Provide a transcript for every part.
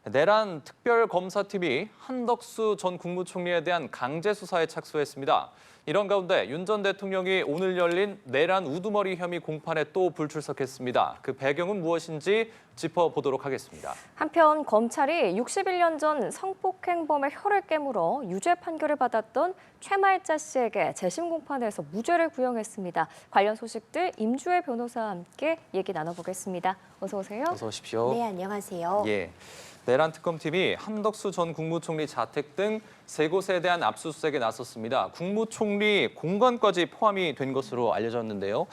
내란 특별검사팀이 한덕수 전 국무총리에 대한 강제 수사에 착수했습니다. 이런 가운데 윤 전 대통령이 오늘 열린 내란 우두머리 혐의 공판에 또 불출석했습니다. 그 배경은 무엇인지 짚어보도록 하겠습니다. 한편 검찰이 61년 전 성폭행범의 혀를 깨물어 유죄 판결을 받았던 최말자 씨에게 재심 공판에서 무죄를 구형했습니다. 관련 소식들 임주혜 변호사와 함께 얘기 나눠보겠습니다. 어서 오세요. 어서 오십시오. 네, 안녕하세요. 예. 내란 특검팀이 한덕수 전 국무총리 자택 등 세 곳에 대한 압수수색에 나섰습니다. 국무총리 공간까지 포함이 된 것으로 알려졌는데요.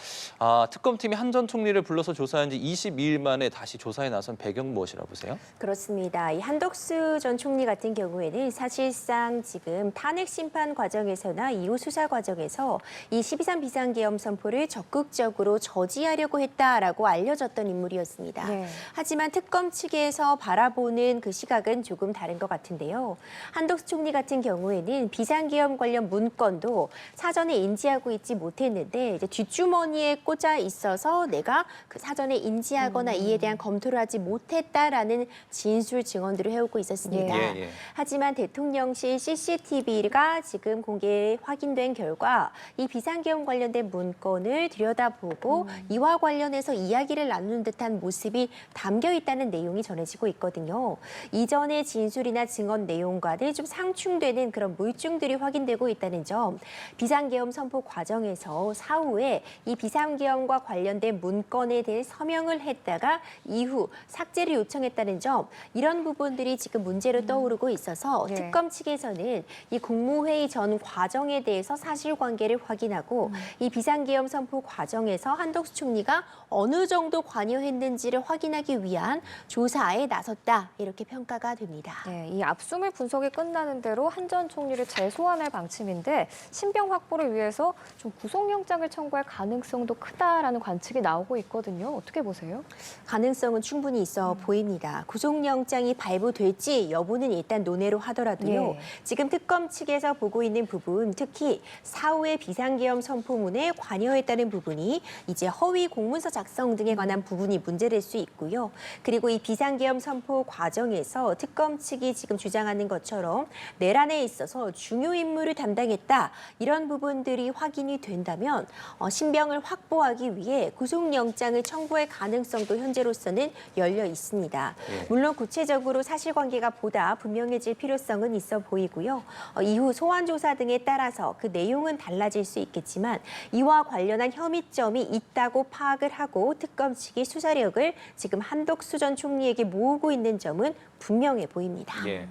특검팀이 한 전 총리를 불러서 조사한 지 22일 만에 다시 조사에 나선 배경 무엇이라고 보세요? 그렇습니다. 이 한덕수 전 총리 같은 경우에는 사실상 지금 탄핵 심판 과정에서나 이후 수사 과정에서 이 12.3 비상계엄 선포를 적극적으로 저지하려고 했다라고 알려졌던 인물이었습니다. 네. 하지만 특검 측에서 바라보는 그 시각은 조금 다른 것 같은데요. 한덕수 총리 같은 경우에는 비상계엄 관련 문건도 사전에 인지하고 있지 못했는데 이제 뒷주머니에 꽂아 있어서 내가 그 사전에 인지하거나 이에 대한 검토를 하지 못했다라는 진술 증언들을 해오고 있었습니다. 예. 하지만 대통령실 CCTV가 지금 공개 확인된 결과 이 비상계엄 관련된 문건을 들여다보고 이와 관련해서 이야기를 나누는 듯한 모습이 담겨 있다는 내용이 전해지고 있거든요. 이전의 진술이나 증언 내용과는 좀 상충되는 그런 물증들이 확인되고 있다는 점, 비상계엄 선포 과정에서 사후에 이 비상계엄과 관련된 문건에 대해 서명을 했다가 이후 삭제를 요청했다는 점, 이런 부분들이 지금 문제로 떠오르고 있어서 네. 특검 측에서는 이 국무회의 전 과정에 대해서 사실관계를 확인하고 이 비상계엄 선포 과정에서 한덕수 총리가 어느 정도 관여했는지를 확인하기 위한 조사에 나섰다, 이렇게 평가가 됩니다. 네, 이 압수물 분석이 끝나는 대로 한 전 총리를 재소환할 방침인데 신병 확보를 위해서 좀 구속영장을 청구할 가능성도 크다라는 관측이 나오고 있거든요. 어떻게 보세요? 가능성은 충분히 있어 보입니다. 구속영장이 발부될지 여부는 일단 논의로 하더라도요. 예. 지금 특검 측에서 보고 있는 부분, 특히 사후의 비상계엄 선포문에 관여했다는 부분이 이제 허위 공문서 작성 등에 관한 부분이 문제될 수 있고요. 그리고 이 비상계엄 선포 과정에서 특검 측이 지금 주장하는 것처럼 내란에 있어서 중요 임무를 담당했다, 이런 부분들이 확인이 된다면 신병을 확보하기 위해 구속영장을 청구할 가능성도 현재로서는 열려 있습니다. 예. 물론 구체적으로 사실관계가 보다 분명해질 필요성은 있어 보이고요. 이후 소환 조사 등에 따라서 그 내용은 달라질 수 있겠지만 이와 관련한 혐의점이 있다고 파악을 하고 특검 측이 수사력을 지금 한덕수 전 총리에게 모으고 있는 점은 분명해 보입니다. 예.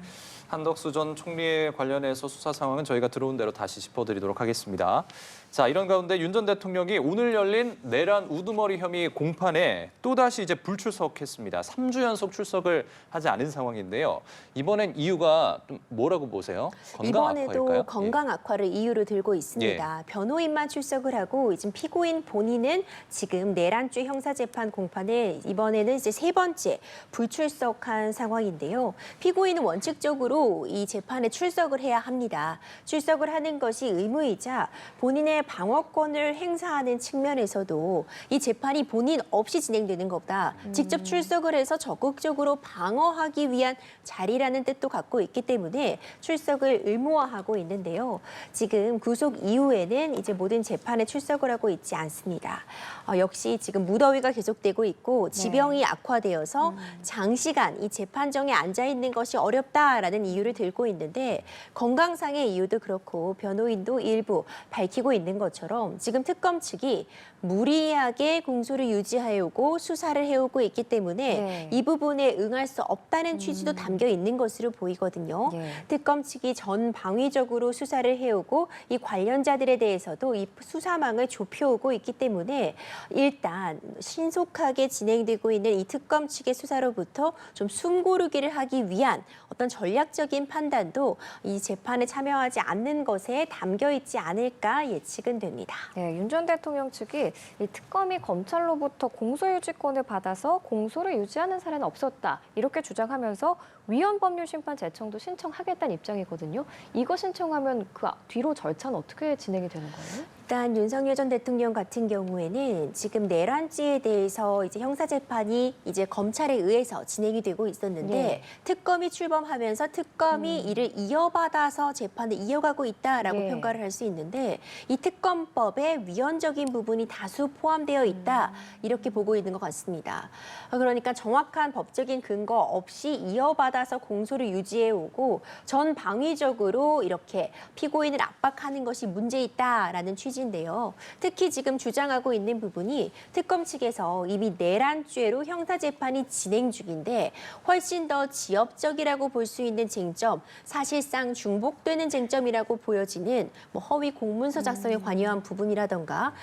한덕수 전 총리에 관련해서 수사 상황은 저희가 들어온 대로 다시 짚어드리도록 하겠습니다. 자, 이런 가운데 윤 전 대통령이 오늘 열린 내란 우두머리 혐의 공판에 또다시 이제 불출석했습니다. 3주 연속 출석을 하지 않은 상황인데요. 이번엔 이유가 좀 뭐라고 보세요? 건강 이번에도 악화일까요? 건강 악화를 이유로 들고 있습니다. 변호인만 출석을 하고 지금 피고인 본인은 지금 내란죄 형사재판 공판에 이번에는 이제 세 번째 불출석한 상황인데요. 피고인은 원칙적으로 이 재판에 출석을 해야 합니다. 출석을 하는 것이 의무이자 본인의 방어권을 행사하는 측면에서도 이 재판이 본인 없이 진행되는 것보다 직접 출석을 해서 적극적으로 방어하기 위한 자리라는 뜻도 갖고 있기 때문에 출석을 의무화하고 있는데요. 지금 구속 이후에는 이제 모든 재판에 출석을 하고 있지 않습니다. 역시 지금 무더위가 계속되고 있고 지병이 악화되어서 장시간 이 재판정에 앉아 있는 것이 어렵다라는 이유를 들고 있는데, 건강상의 이유도 그렇고 변호인도 일부 밝히고 있는 것처럼 지금 특검 측이 무리하게 공소를 유지하려고 수사를 해오고 있기 때문에 이 부분에 응할 수 없다는 취지도 담겨 있는 것으로 보이거든요. 특검 측이 전방위적으로 수사를 해오고 이 관련자들에 대해서도 이 수사망을 좁혀오고 있기 때문에 일단 신속하게 진행되고 있는 이 특검 측의 수사로부터 좀 숨고르기를 하기 위한 어떤 전략적인 판단도 이 재판에 참여하지 않는 것에 담겨 있지 않을까 예측은 됩니다. 네, 윤 전 대통령 측이 이 특검이 검찰로부터 공소유지권을 받아서 공소를 유지하는 사례는 없었다, 이렇게 주장하면서 위헌법률심판 제청도 신청하겠다는 입장이거든요. 이거 신청하면 그 뒤로 절차는 어떻게 진행이 되는 거예요? 일단 윤석열 전 대통령 같은 경우에는 지금 내란죄에 대해서 이제 형사 재판이 이제 검찰에 의해서 진행이 되고 있었는데 네. 특검이 출범하면서 특검이 이를 이어받아서 재판을 이어가고 있다라고 네. 평가를 할 수 있는데 이 특검법에 위헌적인 부분이 다수 포함되어 있다 이렇게 보고 있는 것 같습니다. 그러니까 정확한 법적인 근거 없이 이어받아서 공소를 유지해 오고 전방위적으로 이렇게 피고인을 압박하는 것이 문제 있다라는 취지인데요. 특히 지금 주장하고 있는 부분이 특검 측에서 이미 내란죄로 형사재판이 진행 중인데 훨씬 더 지엽적이라고 볼 수 있는 쟁점, 사실상 중복되는 쟁점이라고 보여지는 뭐 허위 공문서 작성에 관여한 부분이라던가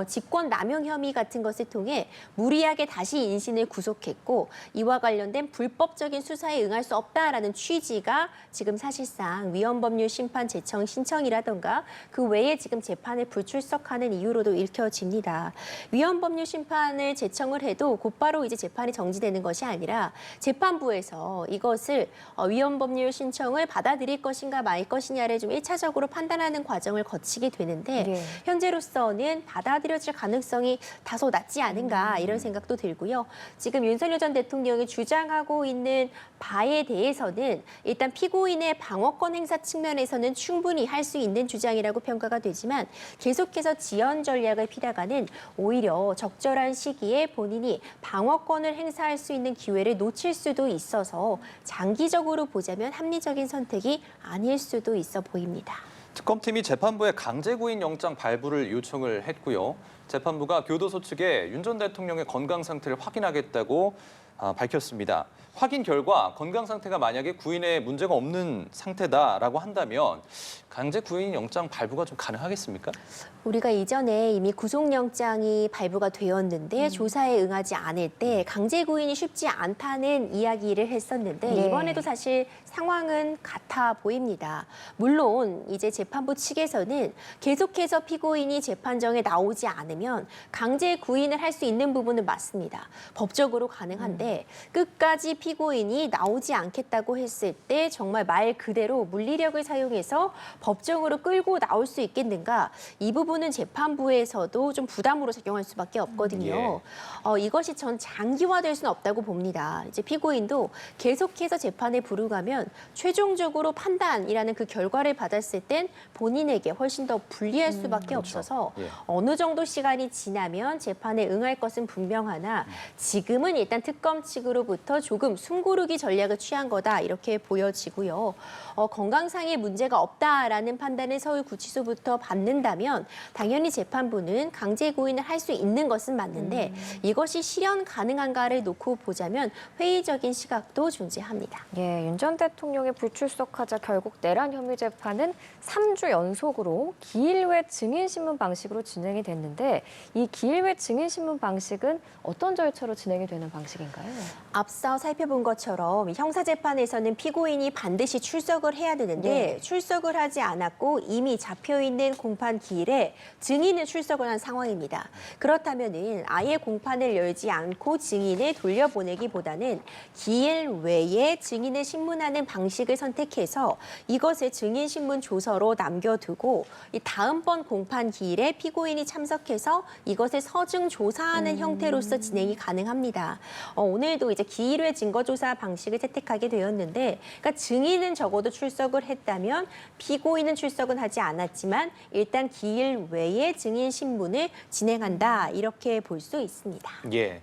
직권 남용 혐의 같은 것을 통해 무리하게 다시 인신을 구속했고 이와 관련된 불법적인 수사에 응할 수 없다라는 취지가 지금 사실상 위헌법률 심판 제청 신청이라던가 그 외에 지금 재판에 불출석하는 이유로도 읽혀집니다. 위헌법률 심판을 제청을 해도 곧바로 이제 재판이 정지되는 것이 아니라 재판부에서 이것을 위헌법률 신청을 받아들일 것인가 말 것이냐를 좀 1차적으로 판단하는 과정을 거치게 되는데 네. 현재로서는 받아들여질 가능성이 다소 낮지 않은가 이런 생각도 들고요. 지금 윤석열 전 대통령이 주장하고 있는 바에 대해서는 일단 피고인의 방어권 행사 측면에서는 충분히 할 수 있는 주장이라고 평가가 되지만 계속해서 지연 전략을 피다가는 오히려 적절한 시기에 본인이 방어권을 행사할 수 있는 기회를 놓칠 수도 있어서 장기적으로 보자면 합리적인 선택이 아닐 수도 있어 보입니다. 특검팀이 재판부에 강제구인 영장 발부를 요청을 했고요. 재판부가 교도소 측에 윤 전 대통령의 건강 상태를 확인하겠다고 밝혔습니다. 확인 결과 건강 상태가 만약에 구인에 문제가 없는 상태다라고 한다면 강제 구인 영장 발부가 좀 가능하겠습니까? 우리가 이전에 이미 구속영장이 발부가 되었는데 조사에 응하지 않을 때 강제 구인이 쉽지 않다는 이야기를 했었는데 네. 이번에도 사실 상황은 같아 보입니다. 물론 이제 재판부 측에서는 계속해서 피고인이 재판정에 나오지 않으면 강제 구인을 할 수 있는 부분은 맞습니다. 법적으로 가능한데 끝까지 피고인이 나오지 않겠다고 했을 때 정말 말 그대로 물리력을 사용해서 법정으로 끌고 나올 수 있겠는가? 이 부분은 재판부에서도 좀 부담으로 작용할 수밖에 없거든요. 이것이 전 장기화될 수는 없다고 봅니다. 이제 피고인도 계속해서 재판에 부르가면 최종적으로 판단이라는 그 결과를 받았을 땐 본인에게 훨씬 더 불리할 수밖에 그렇죠. 없어서 예. 어느 정도 시간이 지나면 재판에 응할 것은 분명하나 지금은 일단 특검 측으로부터 조금 숨고르기 전략을 취한 거다 이렇게 보여지고요. 건강상의 문제가 없다라는 판단을 서울구치소부터 받는다면 당연히 재판부는 강제 구인을 할 수 있는 것은 맞는데 이것이 실현 가능한가를 놓고 보자면 회의적인 시각도 존재합니다. 예, 윤 전 대통령이 불출석하자 결국 내란 혐의 재판은 3주 연속으로 기일회 증인신문 방식으로 진행이 됐는데 이 기일회 증인신문 방식은 어떤 절차로 진행이 되는 방식인가요? 앞서 살펴본 것처럼 형사재판에서는 피고인이 반드시 출석을 해야 되는데 네. 출석을 하지 않았고 이미 잡혀있는 공판 기일에 증인은 출석을 한 상황입니다. 그렇다면 아예 공판을 열지 않고 증인을 돌려보내기보다는 기일 외에 증인을 신문하는 방식을 선택해서 이것을 증인신문 조서로 남겨두고 이 다음번 공판 기일에 피고인이 참석해서 이것을 서증 조사하는 형태로서 진행이 가능합니다. 오늘도 이제 기일회 증거조사 방식을 채택하게 되었는데 그러니까 증인은 적어도 출석을 했다면 피고인은 출석은 하지 않았지만 일단 기일 외에 증인 신문을 진행한다 이렇게 볼 수 있습니다. 예,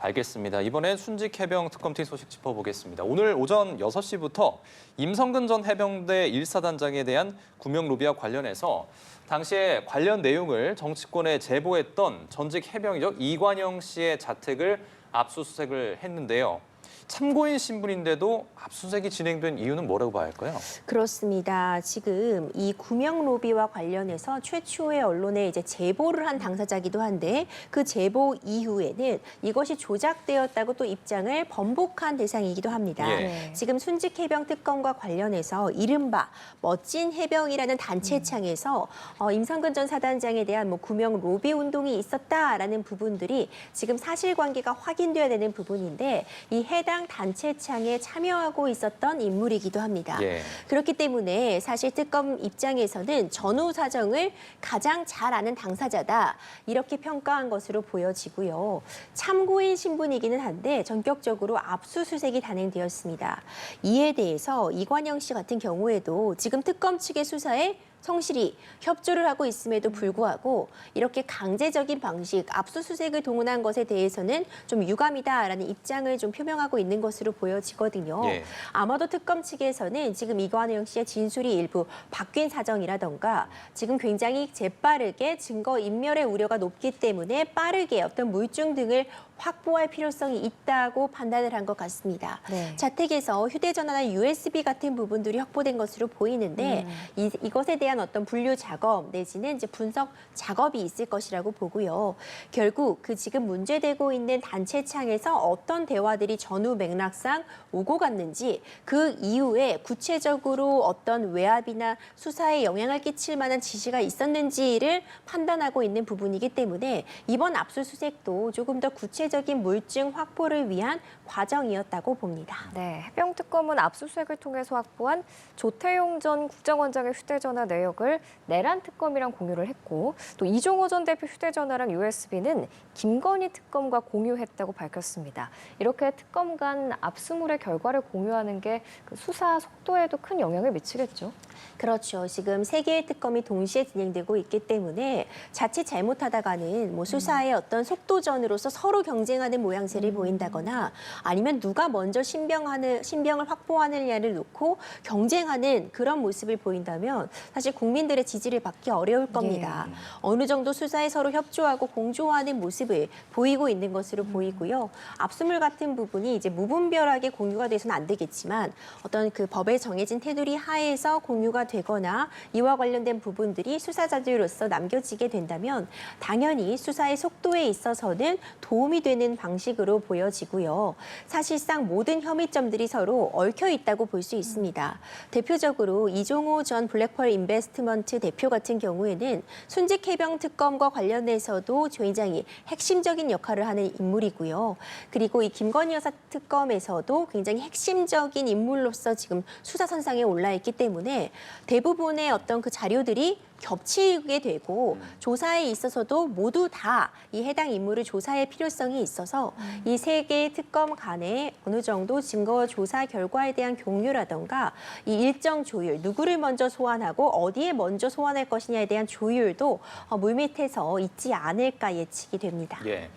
알겠습니다. 이번엔 순직 해병 특검팀 소식 짚어보겠습니다. 오늘 오전 6시부터 임성근 전 해병대 1사단장에 대한 구명 로비와 관련해서 당시에 관련 내용을 정치권에 제보했던 전직 해병이죠. 이관영 씨의 자택을 압수수색을 했는데요. 참고인 신분인데도 압수수색이 진행된 이유는 뭐라고 봐야 할까요? 그렇습니다. 지금 이 구명 로비와 관련해서 최초의 언론에 이제 제보를 한 당사자기도 한데 그 제보 이후에는 이것이 조작되었다고 또 입장을 번복한 대상이기도 합니다. 예. 지금 순직 해병 특검과 관련해서 이른바 멋진 해병이라는 단체 창에서 임성근 전 사단장에 대한 뭐 구명 로비 운동이 있었다라는 부분들이 지금 사실관계가 확인돼야 되는 부분인데 이 해당 해당 단체창에 참여하고 있었던 인물이기도 합니다. 예. 그렇기 때문에 사실 특검 입장에서는 전후 사정을 가장 잘 아는 당사자다 이렇게 평가한 것으로 보여지고요. 참고인 신분이기는 한데 전격적으로 압수수색이 단행되었습니다. 이에 대해서 이관영 씨 같은 경우에도 지금 특검 측의 수사에 성실히 협조를 하고 있음에도 불구하고 이렇게 강제적인 방식, 압수수색을 동원한 것에 대해서는 좀 유감이다라는 입장을 좀 표명하고 있는 것으로 보여지거든요. 예. 아마도 특검 측에서는 지금 이관영 씨의 진술이 일부 바뀐 사정이라던가 지금 굉장히 재빠르게 증거 인멸의 우려가 높기 때문에 빠르게 어떤 물증 등을 확보할 필요성이 있다고 판단을 한 것 같습니다. 네. 자택에서 휴대전화나 USB 같은 부분들이 확보된 것으로 보이는데 이것에 대한 어떤 분류 작업 내지는 이제 분석 작업이 있을 것이라고 보고요. 결국 그 지금 문제되고 있는 단체창에서 어떤 대화들이 전후 맥락상 오고 갔는지 그 이후에 구체적으로 어떤 외압이나 수사에 영향을 끼칠 만한 지시가 있었는지를 판단하고 있는 부분이기 때문에 이번 압수수색도 조금 더 구체적인 물증 확보를 위한 과정이었다고 봅니다. 네, 해병특검은 압수수색을 통해서 확보한 조태용 전 국정원장의 휴대전화 내역을 내란 특검이랑 공유를 했고 또 이종호 전 대표 휴대전화랑 USB는 김건희 특검과 공유했다고 밝혔습니다. 이렇게 특검 간 압수물의 결과를 공유하는 게 그 수사 속도에도 큰 영향을 미치겠죠. 그렇죠. 지금 세 개의 특검이 동시에 진행되고 있기 때문에 자칫 잘못하다가는 뭐 수사의 어떤 속도전으로서 서로 경쟁하는 모양새를 보인다거나 아니면 누가 먼저 신병을 확보하느냐를 놓고 경쟁하는 그런 모습을 보인다면 사실 국민들의 지지를 받기 어려울 겁니다. 어느 정도 수사에 서로 협조하고 공조하는 모습을 보이고 있는 것으로 보이고요. 압수물 같은 부분이 이제 무분별하게 공유가 돼서는 안 되겠지만 어떤 그 법에 정해진 테두리 하에서 공유가 되거나 이와 관련된 부분들이 수사 자료로서 남겨지게 된다면 당연히 수사의 속도에 있어서는 도움이 되는 방식으로 보여지고요. 사실상 모든 혐의점들이 서로 얽혀 있다고 볼 수 있습니다. 대표적으로 이종호 전 블랙펄 인베스트먼트 대표 같은 경우에는 순직 해병 특검과 관련해서도 굉장히 핵심적인 역할을 하는 인물이고요. 그리고 이 김건희 여사 특검에서도 굉장히 핵심적인 인물로서 지금 수사선상에 올라 있기 때문에 대부분의 어떤 그 자료들이 겹치게 되고 조사에 있어서도 모두 다 이 해당 인물을 조사할 필요성이 있어서 이 세 개의 특검 간에 어느 정도 증거 조사 결과에 대한 공유라던가 이 일정 조율, 누구를 먼저 소환하고 어디에 먼저 소환할 것이냐에 대한 조율도 물밑에서 있지 않을까 예측이 됩니다. 예.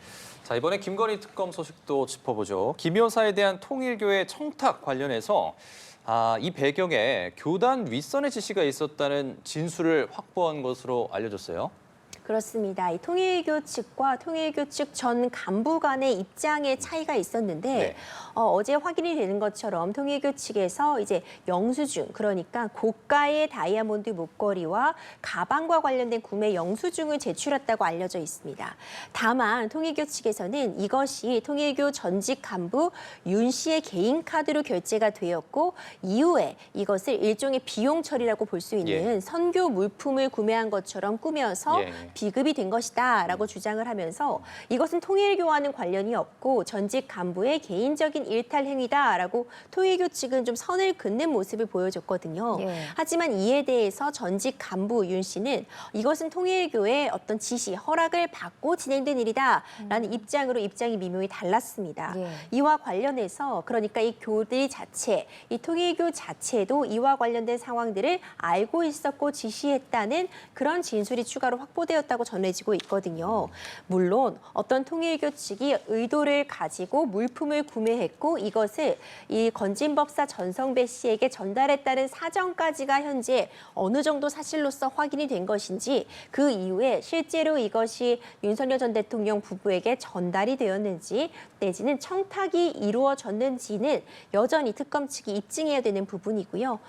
자, 이번에 김건희 특검 소식도 짚어보죠. 김 여사에 대한 통일교의 청탁 관련해서 이 배경에 교단 윗선의 지시가 있었다는 진술을 확보한 것으로 알려졌어요. 그렇습니다. 이 통일교 측과 통일교 측 전 간부 간의 입장의 차이가 있었는데 네. 어제 확인이 되는 것처럼 통일교 측에서 이제 영수증, 그러니까 고가의 다이아몬드 목걸이와 가방과 관련된 구매 영수증을 제출했다고 알려져 있습니다. 다만 통일교 측에서는 이것이 통일교 전직 간부 윤 씨의 개인 카드로 결제가 되었고 이후에 이것을 일종의 비용 처리라고 볼 수 있는 선교 물품을 구매한 것처럼 꾸며서 비급이 된 것이다라고 주장을 하면서 이것은 통일교와는 관련이 없고 전직 간부의 개인적인 일탈 행위다라고 통일교 측은 좀 선을 긋는 모습을 보여줬거든요. 하지만 이에 대해서 전직 간부 윤 씨는 이것은 통일교의 어떤 지시, 허락을 받고 진행된 일이다라는 입장으로 입장이 미묘히 달랐습니다. 이와 관련해서 그러니까 이 교들 자체, 이 통일교 자체도 이와 관련된 상황들을 알고 있었고 지시했다는 그런 진술이 추가로 확보되었다고 전해지고 있거든요. 물론 어떤 통일교 측이 의도를 가지고 물품을 구매했고 이것을 이 건진법사 전성배 씨에게 전달했다는 사정까지가 현재 어느 정도 사실로서 확인이 된 것인지 그 이후에 실제로 이것이 윤석열 전 대통령 부부에게 전달이 되었는지 내지는 청탁이 이루어졌는지는 여전히 특검 측이 입증해야 되는 부분이고요.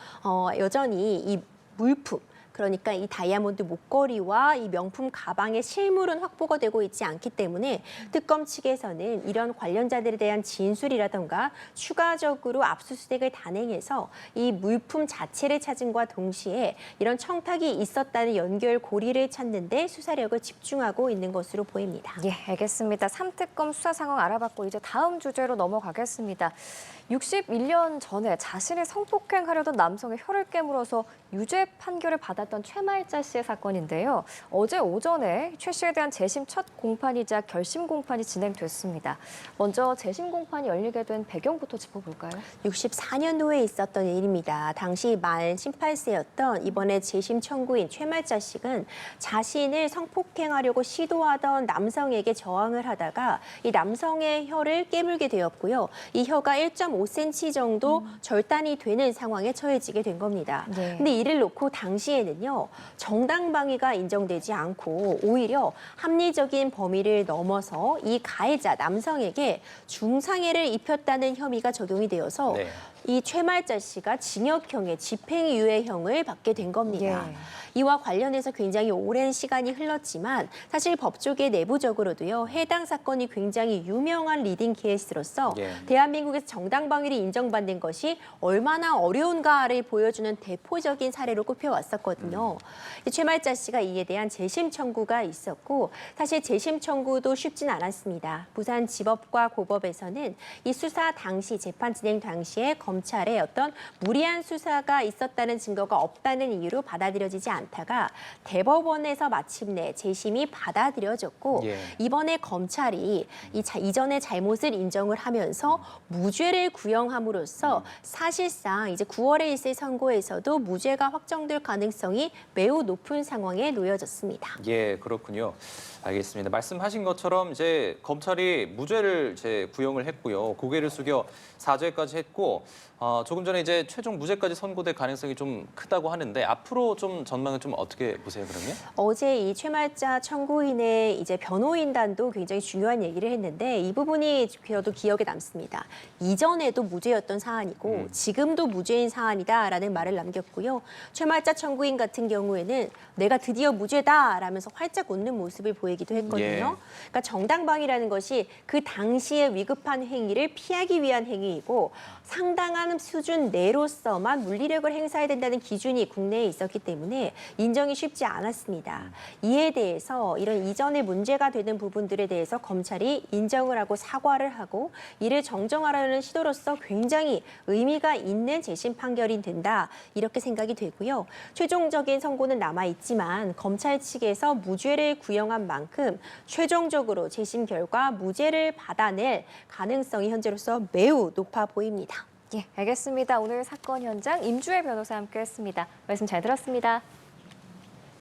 여전히 이 물품, 그러니까 이 다이아몬드 목걸이와 이 명품 가방의 실물은 확보가 되고 있지 않기 때문에 특검 측에서는 이런 관련자들에 대한 진술이라던가 추가적으로 압수수색을 단행해서 이 물품 자체를 찾음과 동시에 이런 청탁이 있었다는 연결고리를 찾는 데 수사력을 집중하고 있는 것으로 보입니다. 예, 알겠습니다. 3특검 수사 상황 알아봤고 이제 다음 주제로 넘어가겠습니다. 61년 전에 자신의 성폭행하려던 남성의 혀를 깨물어서 유죄 판결을 받았던 최말자 씨의 사건인데요. 어제 오전에 최 씨에 대한 재심 첫 공판이자 결심 공판이 진행됐습니다. 먼저 재심 공판이 열리게 된 배경부터 짚어볼까요? 64년도에 있었던 일입니다. 당시 만 18세였던 이번에 재심 청구인 최말자 씨는 자신을 성폭행하려고 시도하던 남성에게 저항을 하다가 이 남성의 혀를 깨물게 되었고요. 이 혀가 1.5cm 정도 절단이 되는 상황에 처해지게 된 겁니다. 네. 근데 이를 놓고 당시에는요, 정당방위가 인정되지 않고 오히려 합리적인 범위를 넘어서 이 가해자 남성에게 중상해를 입혔다는 혐의가 적용이 되어서 네. 이 최말자 씨가 징역형의 집행유예형을 받게 된 겁니다. 예. 이와 관련해서 굉장히 오랜 시간이 흘렀지만 사실 법조계 내부적으로도요, 해당 사건이 굉장히 유명한 리딩 케이스로서 예. 대한민국에서 정당방위를 인정받는 것이 얼마나 어려운가를 보여주는 대표적인 사례로 꼽혀왔었거든요. 이 최말자 씨가 이에 대한 재심 청구가 있었고 사실 재심 청구도 쉽진 않았습니다. 부산지법과 고법에서는 이 수사 당시 재판 진행 당시에 검찰에 어떤 무리한 수사가 있었다는 증거가 없다는 이유로 받아들여지지 않다가 대법원에서 마침내 재심이 받아들여졌고 예. 이번에 검찰이 이전의 잘못을 인정을 하면서 무죄를 구형함으로써 사실상 이제 9월에 있을 선고에서도 무죄가 확정될 가능성이 매우 높은 상황에 놓여졌습니다. 예, 그렇군요. 알겠습니다. 말씀하신 것처럼 이제 검찰이 무죄를 이제 구형을 했고요. 고개를 숙여 사죄까지 했고 조금 전에 이제 최종 무죄까지 선고될 가능성이 좀 크다고 하는데 앞으로 좀 전망을 좀 어떻게 보세요, 그러면? 어제 이 최말자 청구인의 이제 변호인단도 굉장히 중요한 얘기를 했는데 이 부분이 저도 기억에 남습니다. 이전에도 무죄였던 사안이고 지금도 무죄인 사안이다라는 말을 남겼고요. 최말자 청구인 같은 경우에는 내가 드디어 무죄다라면서 활짝 웃는 모습을 보이기도 했거든요. 예. 그러니까 정당방위라는 것이 그 당시에 위급한 행위를 피하기 위한 행위이고 상당한 수준 내로서만 물리력을 행사해야 된다는 기준이 국내에 있었기 때문에 인정이 쉽지 않았습니다. 이에 대해서 이런 이전에 문제가 되는 부분들에 대해서 검찰이 인정을 하고 사과를 하고 이를 정정하려는 시도로서 굉장히 의미가 있는 재심 판결이 된다 이렇게 생각이 되고요. 최종적인 선고는 남아있지만 검찰 측에서 무죄를 구형한 만큼 최종적으로 재심 결과 무죄를 받아낼 가능성이 현재로서 매우 높아 보입니다. 예, 알겠습니다. 오늘 사건 현장 임주혜 변호사와 함께했습니다. 말씀 잘 들었습니다.